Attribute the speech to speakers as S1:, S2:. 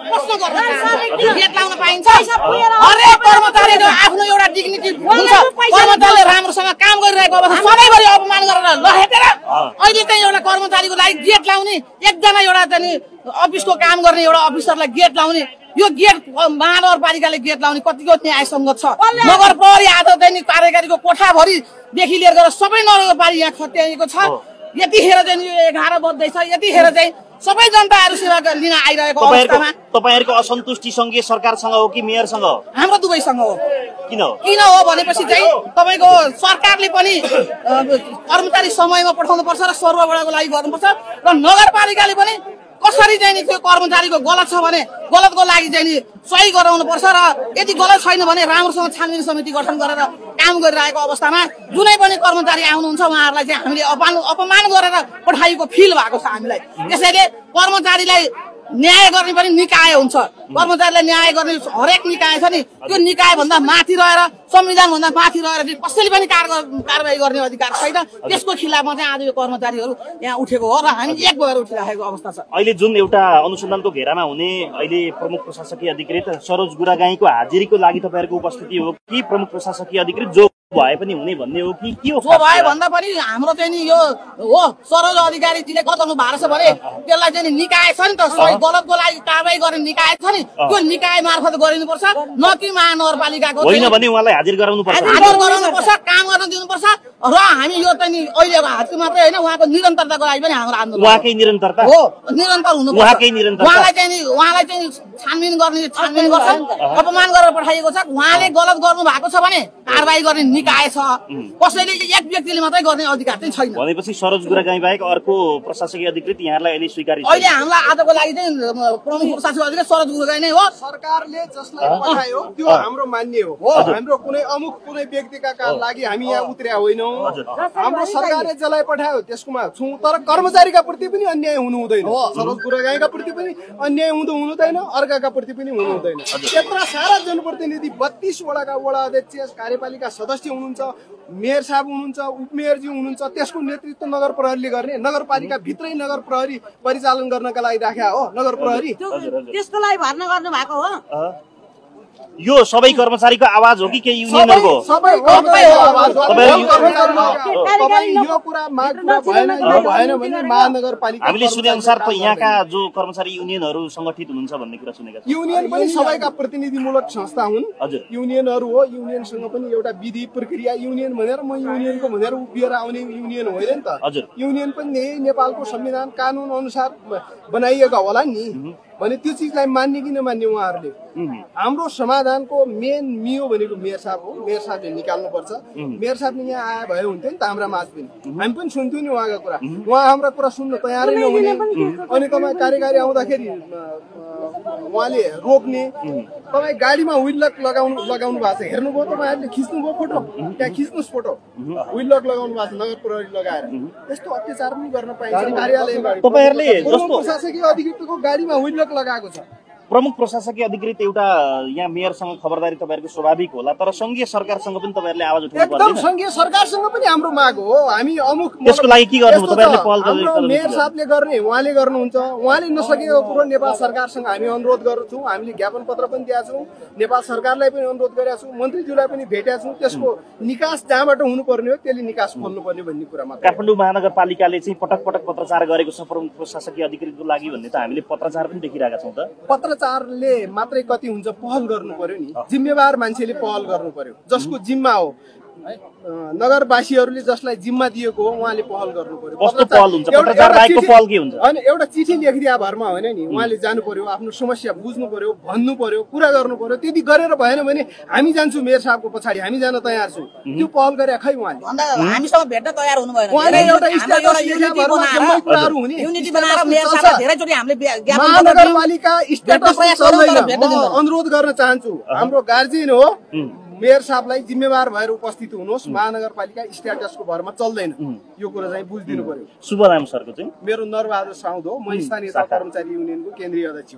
S1: प्रश्न गर्न गेट लाउन पाइन्छ हरेक कर्मचारीको आफ्नो एउटा डिग्निटी हुन्छ कर्मचारीले राम्रोसँग काम गरिरहेको अवस्था सधैँभरि अपमान गरेर लहेटेर अहिले चाहिँ एउटा कर्मचारीको लागि गेट लाउने एकजना एउटा चाहिँ अफिसको काम गर्ने एउटा अफिसरलाई गेट लाउने यो गेट महानगरपालिकाले गेट लाउने कतिको न्यायसङ्गत छ नगर प्रहरी आज चाहिँ कार्यकारीको कोठाभरिदेखि लिएर गएर सबै नगरपालिका यहाँ खत्याइएको छ यतिखेर चाहिँ यो 11 बज्दैछ यतिखेर चाहिँ सबै जनताहरू सेवा लिन आइरहेको अवस्थामा
S2: तपाईहरुको असन्तुष्टि संघीय सरकारसँग हो कि मेयरसँग हो
S1: हाम्रो दुवैसँग हो
S2: किन
S1: हो भनेपछि चाहिँ तपाईको सरकारले पनि कर्मचारी समयमा पठाउनु पर्छ र सर्वबडाको लागि गर्नुपर्छ र नगरपालिकाले पनि कसरी चाहिँ त्यो कर्मचारीको गलत छ भने गलतको लागि चाहिँ सही गराउनु पर्छ र यदि गलत छैन भने राम्रोसँग छानबिन समिति गठन गरेर काम गरिरहेको अवस्थामा जुनै पनि कर्मचारी आउनुहुन्छ उहाँहरूलाई चाहिँ हामीले अपमान गरेर पठाइएको फिल भएको छ हामीलाई त्यसैले कर्मचारीलाई न्याय गर्ने पनि निकाय हुन्छ कर्मचारीलाई न्याय गर्ने हरेक निकाय छ नि त्यो निकाय भन्दा माथि रहेर संविधान भन्दा माथि रहेर कसैले पनि कारबाही गर्ने अधिकार छैन त्यसको खिलाफमा चाहिँ आज यो कर्मचारीहरू यहाँ उठेको हो र हामी एक भएर उठिरहेको अवस्था छ
S2: अहिले जुन एउटा अनुसन्धानको घेरामा हुने अहिले प्रमुख प्रशासकीय अधिकृत सरोज गुरागाईको हाजिरीको लागि तपाईहरुको उपस्थिति हो कि प्रमुख प्रशासकीय अधिकृत जो भए पनि हुने भन्ने हो कि के हो
S1: जो भए भन्दा पनि हाम्रो चाहिँ नि यो हो सरोज अधिकारीले गताउनु भएको छ भने त्यसलाई चाहिँ निकाय छ नि त सही गलतको लागि कारबाही गर्ने निकाय छ नि त्यो निकाय मार्फत गरिनुपर्छ न कि महानगरपालिकाको
S2: होइन भने उहाँलाई हाजिर गराउनु पर्छ
S1: काम गर्न दिनुपर्छ र हामी यो चाहिँ नि अहिलेको हातको मात्रै होइन उहाँको निरन्तरताको लागि पनि हाम्रो आन्दोलन
S2: उहाँकै निरन्तरता
S1: हो निरन्तर हुनुपर्छ
S2: उहाँकै निरन्तरता
S1: उहाँलाई चाहिँ छानबिन गर्छ अपमान गरेर पठाइएको छ उहाँले गलत गर्नु भएको छ भने कारबाही गर्ने निकाय छ कसैले एक व्यक्तिले मात्रै गर्ने अधिकार चाहिँ छैन
S2: भनेपछि सरोज गुरागाई बाहेक अर्को प्रशासकीय अधिकृत यहाँलाई अहिले स्वीकार
S1: अहिले हामीलाई आजको लागि चाहिँ प्रमुख प्रशासकीय अधिकृत सरोज गुरागाई नै हो
S3: सरकारले जसलाई पठायो त्यो हाम्रो मान्य हो हाम्रो कुनै अमुक कुनै व्यक्तिका लागि हामी यहाँ उत्रेका होइनौं हाम्रो सरकारले जसलाई पठायो त्यसकोमा छौं तर कर्मचारीका प्रति पनि अन्याय हुनु हुँदैन सरोज गुरागाईका प्रति पनि अन्याय हुँदैन अर्काका प्रति पनि हुनु हुँदैन यत्रा सारा जनप्रतिनिधि 32 वडाका वडा अध्यक्ष कार्यपालिका सदस्य हुनुहुन्छ मेयर साहब हुनुहुन्छ उपमेयरजी हुनुहुन्छ त्यसको नेतृत्व नगर प्रहरीले गर्ने नगरपालिका भित्रै नगर प्रहरी परिचालन गर्नका लागि राखेको हो नगर प्रहरी
S1: त्यसको लागि भर्ना गर्नु भएको हो
S2: यो सबै कर्मचारीको आवाज हो कि के युनियनहरुको
S3: सबैको आवाज हो यो कुरा माग भएन यो भएन भने महानगरपालिका
S2: हामीले सुने अनुसार त यहाँका जो कर्मचारी युनियनहरु संगठित हुनुहुन्छ भन्ने कुरा सुनेका छौं
S3: युनियन पनि सबैका प्रतिनिधिमूलक संस्था हुन् युनियनहरु हो युनियनसँग पनि एउटा विधि प्रक्रिया युनियन भनेर म युनियनको भनेर उभिएर आउने युनियन होइन नि त युनियन पनि नेपालको संविधान कानून अनुसार बनाइएको होला नि भने त्यो चीजलाई मान्ने कि नमान्ने उहाँहरूले हाम्रो समाधानको मेन मियो भनेको मेयर साहब हो मेयर साहबले निकाल्नु पर्छ मेयर साहबले यहाँ आए भए हुन्थ्यो नि त हाम्रा माझ पनि हामी पनि सुन्थ्यौं नि उहाँको कुरा उहाँ हाम्रा कुरा सुन्न तयारै नहुने अनि तपाईँ कार्यकारी आउँदाखेरि उहाँले रोक्ने तपाईँ गाडीमा व्हील लक लगाउनु भएको छ हेर्नुभयो तपाईँहरूले खिच्नुभयो फोटो त्यहाँ खिच्नुहोस् फोटो व्हील लक लगाउनु भएको छ नगर प्रहरी लगाएर यस्तो अत्याचार पनि गर्न पाइन्छ कार्यालयमा
S2: तपाईहरुले जस्तो
S3: प्रशासकीय अधिकृतको गाडीमा व्हील लक लगाएको छ
S2: प्रमुख प्रशासकीय अधिकृत एउटा यहाँ मेयरसँग खबरदारी तपाईहरुको स्वाभाविक होला तर संघीय सरकारसँग पनि तपाईहरुले आवाज उठाउनु पर्छ
S3: एकदम संघीय सरकारसँग पनि हाम्रो माग हो हामी अमुक
S2: त्यसको लागि के गर्नु तपाईहरुले पहल
S3: गर्नु मेयर साहबले गर्ने उहाँले गर्नुहुन्छ उहाँले नसकेको कुरो नेपाल सरकारसँग हामी अनुरोध गर्छौं हामीले ज्ञापन पत्र पनि दिएका छौं नेपाल सरकारलाई पनि अनुरोध गरेका छौं मन्त्रीज्यूलाई पनि भेटेका छौं त्यसको निकास जहाँबाट हुनुपर्ने हो त्यसले निकास खोल्नु पर्ने भन्ने कुरा मात्र
S2: काठमाडौँ महानगरपालिकाले चाहिँ पटक पटक पत्रचार गरेको छ प्रमुख प्रशासकीय अधिकृतको लागि भन्ने त हामीले पत्रचार पनि देखिरहेका छौं त
S3: पत्रचारले मात्रै कति हुन्छ पहल गर्नु पर्यो नि जिम्मेवार मान्छेले पहल गर्नु पर्यो जसको जिम्मा हो नगरवासीहरूले जसलाई जिम्मा दिएको हो उहाँले पहल गर्नु पर्यो
S2: कस्तो पहल हुन्छ पत्रचार बाहेकको पहल के हुन्छ
S3: अनि एउटा चिठी लेखिदिया भरमा होइन नि उहाँले जानु पर्यो आफ्नो समस्या बुझ्नु पर्यो भन्नु पर्यो कुरा गर्नु पर्यो त्यति गरेर भएन भने हामी जान्छौं मेयर साहबको पछाडी हामी जान तयार छौं त्यो पहल गरे खै उहाँले
S1: हामीसँग भेट्न तयार हुनु भएन
S3: उहाँले एउटा स्ट्याटस लेखेका भरमा जम्मै कुराहरु हुने
S1: युनिटी बनाएर मेयर साहबले धेरै चोटी हामीले ज्ञापन
S3: महानगरपालिका स्ट्याटस चल्दैन म अनुरोध गर्न चाहन्छु हाम्रो गार्जियन हो मेयर साहबलाई जिम्मेवार भएर उपस्थित हुनुहोस् महानगरपालिका स्ट्याटसको भरमा चल्दैन यो कुरा चाहिँ बुझिदिनु पर्यो
S2: शुभराम सरको चाहिँ
S3: मेरो नरबहादुर साउद हो म स्थानीय कर्मचारी युनियनको केन्द्रीय अध्यक्ष